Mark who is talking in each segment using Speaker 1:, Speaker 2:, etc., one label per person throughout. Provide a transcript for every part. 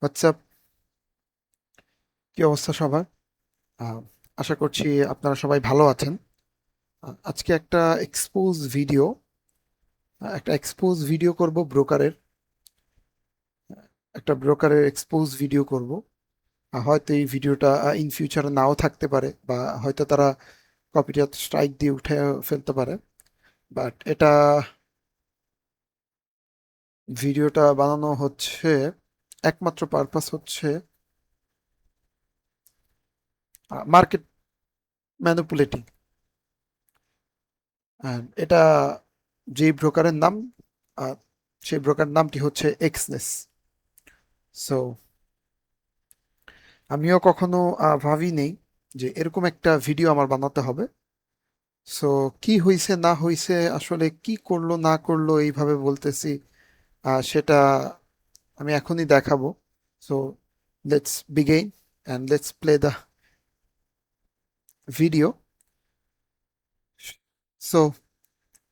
Speaker 1: WhatsApp, কি অবস্থা সবার? আহ, আশা করছি আপনারা সবাই ভালো আছেন। আজকে একটা এক্সপোজ ভিডিও করব ব্রোকারের। একটা ব্রোকারের এক্সপোজ ভিডিও করব। হয়তো এই ভিডিওটা ইন ফিউচারে নাও থাকতে পারে, বা হয়তো তারা কপিরাইট স্ট্রাইক দিয়ে উঠে ফেলতে পারে। বাট ভিডিওটা বানানো হচ্ছে, একমাত্র পারপাস হচ্ছে মার্কেট ম্যানিপুলেটিং। এটা যে ব্রোকারের নাম, আহ, সেই ব্রোকার নামটি হচ্ছে এক্সনেস। সো আমিও কখনো ভাবিনি যে এরকম একটা ভিডিও আমার বানাতে হবে। সো কি হইছে না হইছে, আসলে কি করলো না করলো এইভাবে বলতেছি, সেটা আমি এখনই দেখাবো। So let's begin and let's play the video. So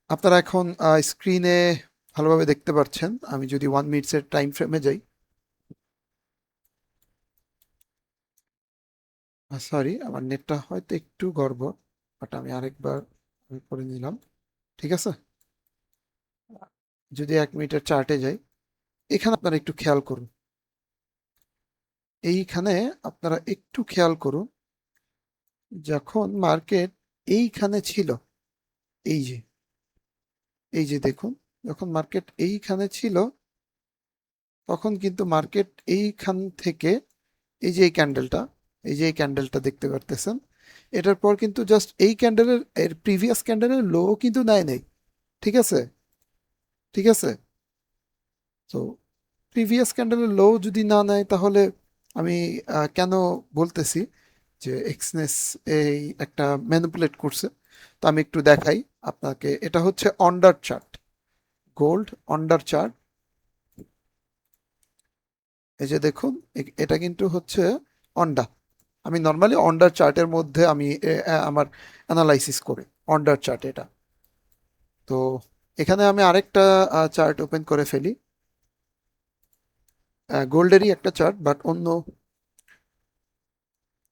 Speaker 1: আপনারা এখন স্ক্রিনে ভালোভাবে দেখতে পাচ্ছেন। আমি যদি 1 মিনিটসের টাইম ফ্রেমে যাই, সরি আমার নেটটা হয়তো একটু গড়বড়, বাট আমি আরেকবার করে নিলাম। ঠিক আছে, যদি 1 মিনিটের চার্টে যাই, এখানে আপনারা একটু খেয়াল করুন। এইখানে আপনারা একটু খেয়াল করুন, যখন মার্কেট এইখানে ছিল, এই যে এই যে দেখুন, যখন মার্কেট এইখানে ছিল, তখন কিন্তু মার্কেট এইখান থেকে, এই যে এই ক্যান্ডেলটা, এই যে এই ক্যান্ডেলটা দেখতে পারতেছেন, এটার পর কিন্তু জাস্ট এই ক্যান্ডেলের এর প্রিভিয়াস ক্যান্ডেলের লো কিন্তু নেয় নেই। ঠিক আছে, ঠিক আছে। তো প্রিভিয়াস ক্যান্ডেলের লো যদি না নেয়, তাহলে আমি কেন বলতেছি যে এক্সনেস এই একটা ম্যানিপুলেট করছে? তো আমি একটু দেখাই আপনাকে। এটা হচ্ছে অন্ডার চার্ট, গোল্ড অন্ডার চার্ট। এই যে দেখুন, এটা কিন্তু হচ্ছে অন্ডা। আমি নর্মালি অন্ডার চার্টের মধ্যে আমি আমার অ্যানালাইসিস করি অন্ডার চার্ট এটা। তো এখানে আমি আরেকটা চার্ট ওপেন করে ফেলি, গোল্ডেরই একটা চার্ট, বাট অন্য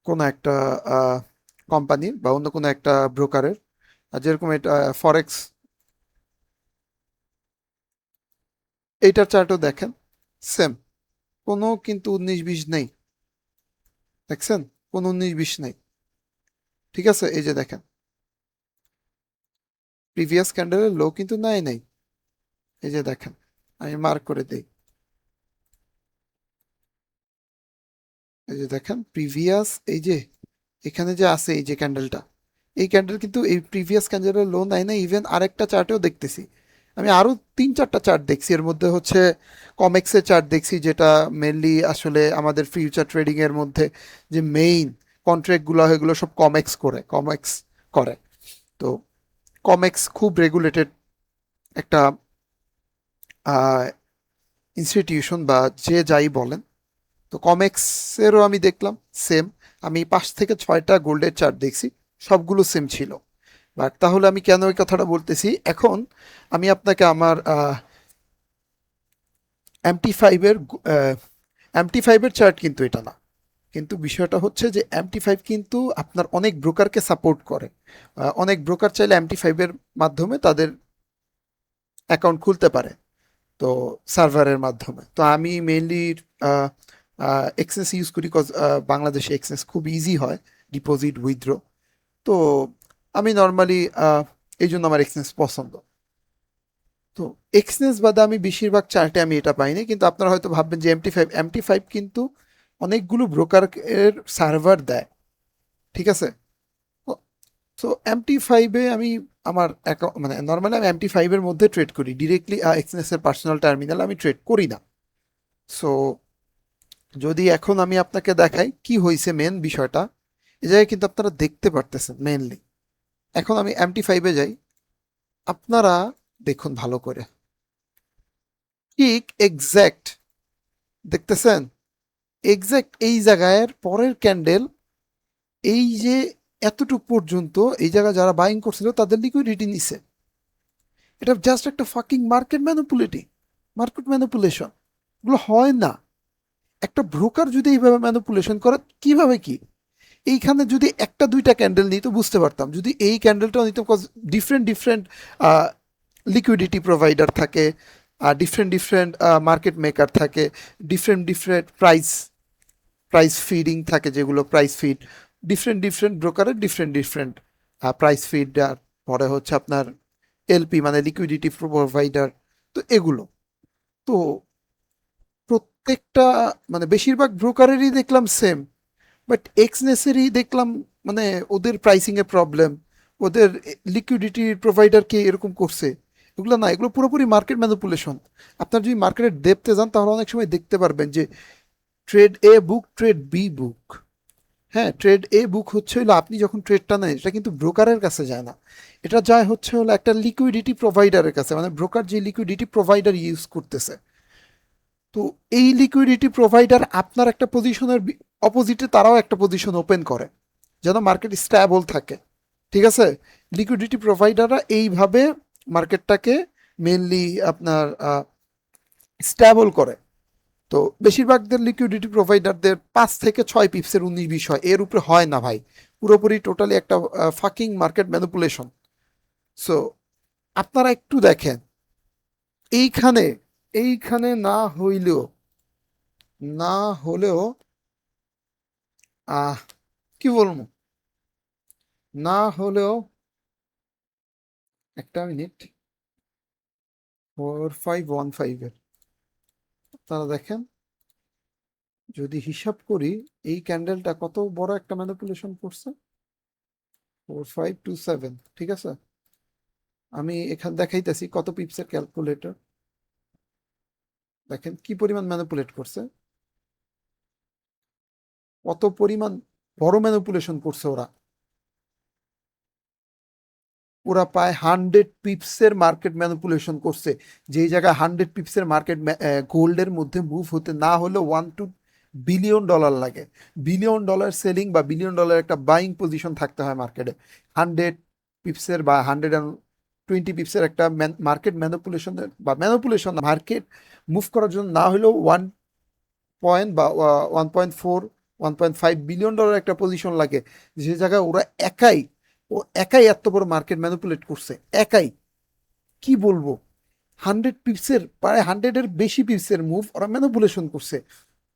Speaker 1: কোনো একটা কোম্পানির বা অন্য কোনো একটা ব্রোকারের। যেরকম এটা ফরেক্স, এইটার চার্টও দেখেন, সেম, কোনো কিন্তু 19-20 নেই। দেখছেন, কোনো 19-20 নেই। ঠিক আছে, এই যে দেখেন, প্রিভিয়াস ক্যান্ডেলের লো কিন্তু নাই নেই। এই যে দেখেন, আমি মার্ক করে দিই। এই যে দেখেন প্রিভিয়াস, এই যে এখানে যে আছে এই যে ক্যান্ডেলটা, এই ক্যান্ডেল কিন্তু এই প্রিভিয়াস ক্যান্ডেলের লো নাই না। ইভেন আরেকটা চার্টেও দেখতেছি, আমি আরো 3-4টা চার্ট দেখছি। এর মধ্যে হচ্ছে কমেক্সের চার্ট দেখছি, যেটা মেনলি আসলে আমাদের ফিউচার ট্রেডিং এর মধ্যে যে মেইন কন্ট্রাক্টগুলো হয়, এগুলো সব কমেক্স করে। তো কমেক্স খুব রেগুলেটেড একটা ইনস্টিটিউশন, বা যে যাই বলেন। তো কমেক্সেরও আমি দেখলাম সেম। আমি 5 থেকে 6টা গোল্ডের চার্ট দেখছি, সবগুলো সেম ছিল। বাট তাহলে আমি কেন এই কথাটা বলতেছি এখন? আমি আপনাকে আমার MT5 এর MT5 এর চার্ট কিন্তু এটা না। কিন্তু বিষয়টা হচ্ছে যে MT5 কিন্তু আপনার অনেক ব্রোকারকে সাপোর্ট করে। অনেক ব্রোকার চাইলে MT5 এর মাধ্যমে তাদের অ্যাকাউন্ট খুলতে পারে, তো সার্ভারের মাধ্যমে। তো আমি মেইনলি এক্সেস ইউজ করি, কজ বাংলাদেশে এক্সেস খুব ইজি হয় ডিপোজিট উইথড্র। তো আমি নর্মালি এই জন্য আমার এক্সেস পছন্দ। তো এক্সনেস বাদে আমি বেশিরভাগ চার্টে আমি এটা পাইনি। কিন্তু আপনারা হয়তো ভাববেন যে এমটি ফাইভ কিন্তু অনেকগুলো ব্রোকার এর সার্ভার দেয়। ঠিক আছে, তো MT5-এ আমি আমার মানে নর্মালি আমি MT5-এর মধ্যে ট্রেড করি ডিরেক্টলি, এক্সনেস এর পার্সোনাল টার্মিনাল আমি ট্রেড করি না। সো যদি এখন আমি আপনাকে দেখাই কি হয়েছে মেন বিষয়টা, এই জায়গায় কিন্তু আপনারা দেখতে পারতেছেন মেনলি। এখন আমি MT5-এ যাই, আপনারা দেখুন ভালো করে, ঠিক এক্স্যাক্ট দেখতেছেন, এক্স্যাক্ট এই জায়গায় পরের ক্যান্ডেল, এই যে এতটুকু পর্যন্ত এই জায়গায় যারা বাইং করছিল তাদের লিকুইডিটি নিছে। এটা জাস্ট একটা ফাকিং মার্কেট ম্যানিপুলেশন। এগুলো হয় না। একটা ব্রোকার যদি এইভাবে ম্যানিপুলেশন করে কিভাবে কি, এইখানে যদি একটা দুইটা ক্যান্ডেল নিই তো বুঝতে পারতাম, যদি এই ক্যান্ডেলটাও নিতাম, cause different different liquidity provider থাকে, ডিফারেন্ট ডিফারেন্ট মার্কেট মেকার থাকে, different different price price feeding থাকে, যেগুলো প্রাইস ফিড ডিফারেন্ট ডিফারেন্ট ব্রোকারের ডিফারেন্ট ডিফারেন্ট প্রাইস ফিড, পরে হচ্ছে আপনার এলপি মানে লিকুইডিটি প্রোভাইডার। তো এগুলো তো প্রত্যেকটা মানে বেশিরভাগ ব্রোকারেরই দেখলাম সেম, বাট এক্সনেসেরই দেখলাম মানে ওদের প্রাইসিং এ প্রবলেম, ওদের লিকুইডিটি প্রোভাইডারকে এরকম করছে। এগুলো না, এগুলো পুরোপুরি মার্কেট ম্যানিপুলেশন। আপনার যদি মার্কেটের ডেপথে যান তাহলে অনেক সময় দেখতে পারবেন যে ট্রেড এ বুক, ট্রেড বি বুক। হ্যাঁ, ট্রেড এ বুক হচ্ছে হলো আপনি যখন ট্রেডটা নেন এটা কিন্তু ব্রোকারের কাছে যায় না, এটা যায় হচ্ছে হলো একটা লিকুইডিটি প্রোভাইডারের কাছে, মানে ব্রোকার যে লিকুইডিটি প্রোভাইডার ইউজ করতেছে। তো এই লিকুইডিটি প্রোভাইডার আপনার একটা পজিশনের অপোজিটে তারাও একটা পজিশন ওপেন করে যেন মার্কেট স্ট্যাবল থাকে। ঠিক আছে, লিকুইডিটি প্রোভাইডাররা এইভাবে মার্কেটটাকে মেনলি আপনার স্ট্যাবল করে। তো বেশিরভাগদের লিকুইডিটি প্রোভাইডারদের 5 থেকে 6 পিপসের 19-20 হয়, এর উপরে হয় না ভাই। পুরোপুরি টোটালি একটা ফাকিং মার্কেট ম্যানিপুলেশন। সো আপনারা একটু দেখেন, এইখানে এইখানে না হলেও আহ কি বলবো, না হলেও একটা মিনিট, 4515 এর আপনারা দেখেন, যদি হিসাব করি এই ক্যান্ডেলটা কত বড় একটা ম্যানিপুলেশন করছে, 4527। ঠিক আছে, আমি এখানে দেখাইতেছি কত পিপসের ক্যালকুলেটর, দেখেন কি পরিমাণ ম্যানিপুলেট করছে, কত পরিমাণ বড় ম্যানিপুলেশন করছে ওরা। ওরা প্রায় 100 পিপসের মার্কেট ম্যানিপুলেশন করছে, যেই জায়গায় 100 পিপসের মার্কেট গোল্ডের মধ্যে মুভ হতে না হলে $1 to বিলিয়ন লাগে। $1 বিলিয়ন সেলিং বা $1 বিলিয়ন একটা বাইং পজিশন থাকতে হয় মার্কেটে। 100 পিপসের বা 120 পিপসের একটা মার্কেট ম্যানিপুলেশনের বা ম্যানিপুলেশন মার্কেট মুভ করার জন্য না হলেও 1.4 1.5 বিলিয়ন একটা পজিশন লাগে, যে জায়গায় ওরা একাই এত বড় মার্কেট ম্যানিপুলেট করছে, একাই। কি বলবো, 100 পিপসের প্রায় 100-এর বেশি পিপসের মুভ ওরা ম্যানিপুলেশন করছে।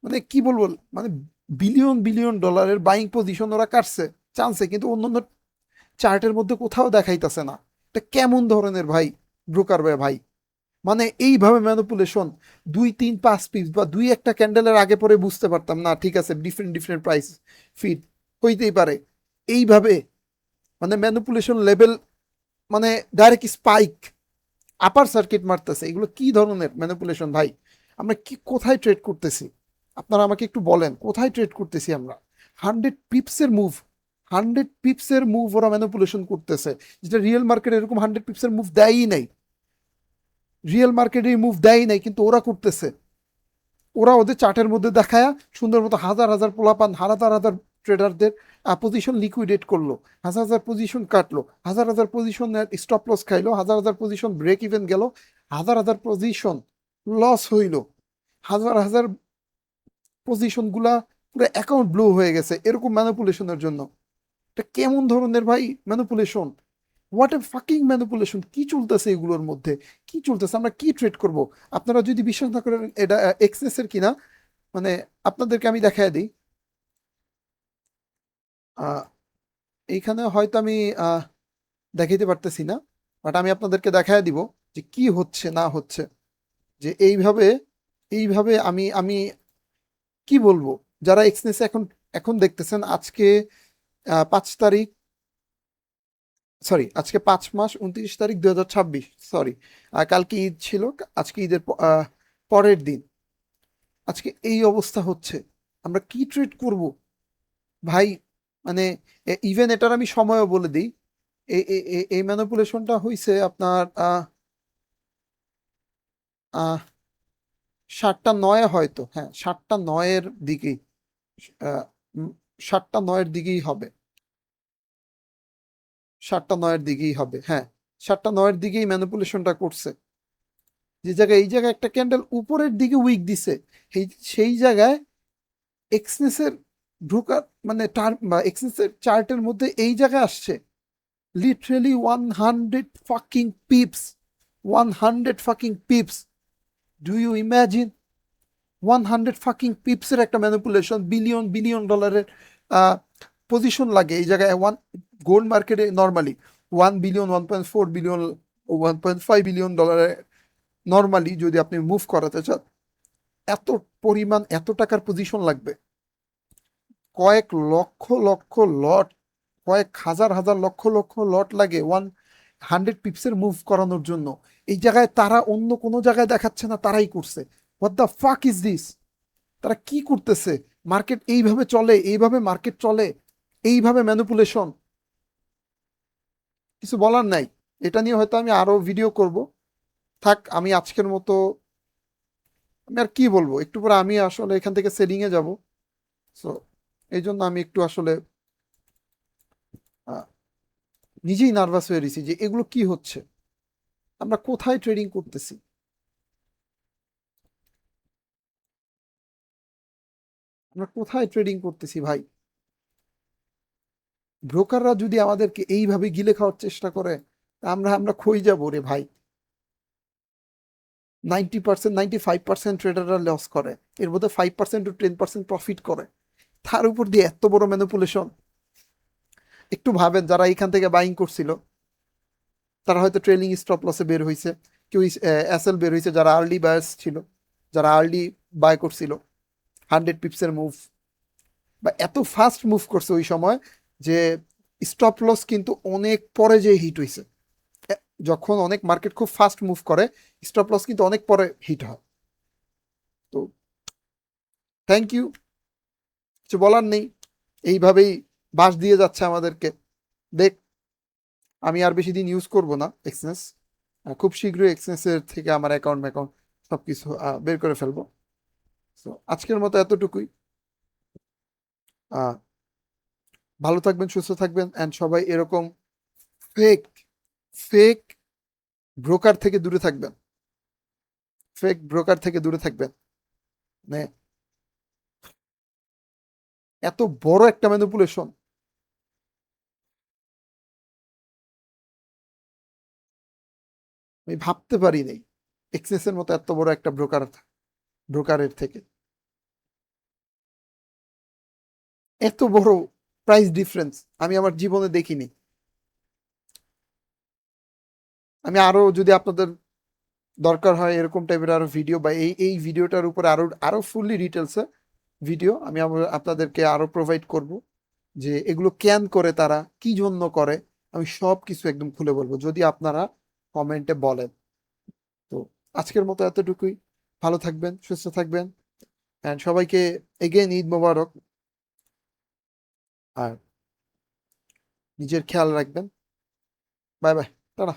Speaker 1: মানে কি বলবো, মানে বিলিয়ন বিলিয়ন ডলারের বাইং পজিশন ওরা কাটছে চান্সে, কিন্তু অন্যান্য চার্টের মধ্যে কোথাও দেখাইতেছে না। এটা কেমন ধরনের ভাই ব্রোকার ভাই, মানে এইভাবে ম্যানিপুলেশন। 2 3 5 পিস বা দুই একটা ক্যান্ডেলের আগে পরে বুঝতে পারতাম না, ঠিক আছে ডিফারেন্ট ডিফারেন্ট প্রাইস ফিড হইতেই পারে। এইভাবে মানে ম্যানিপুলেশন লেভেল, মানে ডাইরেক্ট স্পাইক, আপার সার্কিট মারতেছে। এগুলো কি ধরনের ম্যানিপুলেশন ভাই? আমরা কি কোথায় ট্রেড করতেছি? আপনারা আমাকে একটু বলেন, কোথায় ট্রেড করতেছি আমরা? 100 পিপসের মুভ, 100 পিপসের মুভ ওরা ম্যানিপুলেশন করতেছে, যেটা রিয়েল মার্কেট এরকম 100 পিপসের মুভ দেয়ই নাই। রিয়েল মার্কেট এই মুভ দেয়ই নাই, কিন্তু ওরা করতেছে। ওরা ওদের চার্টের মধ্যে দেখায় সুন্দর মতো হাজার হাজার পোলাপান, হাজার হাজার ট্রেডারদের পজিশন লিকুইডেট করলো, হাজার হাজার পজিশন কাটলো, হাজার হাজার পজিশন স্টপ লস খাইলো, হাজার হাজার পজিশন ব্রেক ইভেন গেল, হাজার হাজার পজিশন লস হইল, হাজার হাজার পজিশন গুলা পুরো অ্যাকাউন্ট ব্লু হয়ে গেছে এরকম ম্যানিপুলেশনের জন্য। এটা কেমন ধরনের ভাই manipulation? What a fucking manipulation! কি চলতেছে এগুলোর মধ্যে? কি চলতেছে? আমরা কি ট্রেড করব? আপনারা যদি বিশ্বাস না করেন এটা এক্সেস এর কিনা, মানে আপনাদেরকে আমি দেখায় দিই। আহ, এইখানে হয়তো আমি দেখাইতে পারতেছি না, বাট আমি আপনাদেরকে দেখায় দিব যে কি হচ্ছে না হচ্ছে। যে এইভাবে এইভাবে আমি আমি কি বলবো, যারা এক্সনেস এখন এখন দেখতেছেন, আজকে 5 তারিখ, সরি আজকে 5 মাস 29 তারিখ 2026, সরি কালকে ঈদ ছিল, আজকে ঈদের পরের দিন। আজকে এই অবস্থা হচ্ছে, আমরা কি ট্রেড করব ভাই? মানে ইভেন এটার আমি সময়ও বলে দিই, এই ম্যানিপুলেশনটা হয়েছে আপনার 7টা 9 হয়তো, হ্যাঁ 7টা 9 দিকেই, আহ, 7টা 9 দিকেই হবে, 7টা 9 দিকেই হবে, হ্যাঁ 7টা 9 দিকেই ম্যানিপুলেশনটা করছে। যে জায়গায় এই জায়গায় একটা ক্যান্ডেল উপরের দিকে উইক দিছে, সেই সেই জায়গায় এক্সনেসের ব্রোকার মানে এক্সনেসের চার্টের মধ্যে এই জায়গায় আসছে literally 100 fucking pips do you imagine 100 fucking পিপসের একটা ম্যানিপুলেশন বিলিয়ন বিলিয়ন ডলারের পজিশন লাগে এই জায়গায় গোল্ড মার্কেটে নর্মালি 1 বিলিয়ন 1.4 বিলিয়ন 1.5 বিলিয়ন ডলারের নর্মালি যদি আপনি মুভ করাতে চান এত পরিমাণ এত টাকার পজিশন লাগবে কয়েক লক্ষ লক্ষ লট কয়েক হাজার হাজার লক্ষ লক্ষ লট লাগে 100 পিপসের মুভ করানোর জন্য এই জায়গায় তারা অন্য কোনো জায়গায় দেখাচ্ছে না তারাই করছে what the fuck is this তারা কি করতেছে মার্কেট এইভাবে চলে এইভাবে মার্কেট চলে এইভাবে ম্যানিপুলেশন কিছু বলার নাই এটা নিয়ে হয়তো আমি আরো ভিডিও করব থাক আমি আজকের মতো আমি আর কি বলবো একটু পরে আমি আসলে এখান থেকে সেলিং এ যাব সো এই জন্য আমি একটু আসলে আহ, নিজেই নার্ভাস হয়ে রয়েছি যে এগুলো কি হচ্ছে আমরা কোথায় ট্রেডিং করতেছি আমরা কোথায় ট্রেডিং করতেছি ভাই ব্রোকাররা যদি আমাদেরকে এইভাবে গিলে খাওয়ার চেষ্টা করে তা আমরা আমরা খই যাবো রে ভাই 90% 95% ট্রেডাররা লস করে এর মধ্যে 5% টু 10% প্রফিট করে তার উপর দিয়ে এত বড় ম্যানিপুলেশন একটু ভাবেন যারা এইখান থেকে বাইং করছিল তারা হয়তো ট্রেলিং স্টপ লসে বের হয়েছে কেউ এসএল বের হয়েছে যারা আর্লি বায়ার্স ছিল যারা আর্লি বাই করছিল 100 পিপসের মুভ বা এত ফাস্ট মুভ করছে ওই সময় যে স্টপ লস কিন্তু অনেক পরে যে হিট হয়েছে যখন অনেক মার্কেট খুব ফাস্ট মুভ করে স্টপ লস কিন্তু অনেক পরে হিট হয় তো থ্যাংক ইউ কিছু বলার নেই এইভাবেই বাস দিয়ে যাচ্ছে আমাদেরকে দেখ আমি আর বেশি দিন ইউজ করব না এক্সচেঞ্জ খুব শীঘ্রই এক্সচেঞ্জের থেকে আমার অ্যাকাউন্ট ম্যাকাউন্ট সব কিছু বের করে ফেলবো তো আজকের মতো এতটুকুই আহ, ভালো থাকবেন সুস্থ থাকবেন অ্যান্ড সবাই এরকম ফেক ফেক ব্রোকার থেকে দূরে থাকবেন ফেক ব্রোকার থেকে দূরে থাকবেন মানে এত বড় একটা ম্যানিপুলেশন আমি ভাবতে পারিনি এক্সেসের মতো এত বড় একটা ব্রোকারের থেকে এত বড় প্রাইস ডিফারেন্স আমি আমার জীবনে দেখিনি আমি আরো যদি আপনাদের দরকার হয় এরকম টাইপের আরো ভিডিও বা এই এই ভিডিওটার উপরে আরো আরো ফুললি ডিটেলসে ভিডিও আমি আপনাদেরকে আরো প্রোভাইড করব যে এগুলো কেন করে তারা কি জন্য করে আমি সব কিছু একদম খুলে বলবো যদি আপনারা কমেন্টে বলেন তো আজকের মতো এতটুকুই ভালো থাকবেন সুস্থ থাকবেন অ্যান্ড সবাইকে এগেইন ঈদ মোবারক আর নিজের খেয়াল রাখবেন বাই বাই টাটা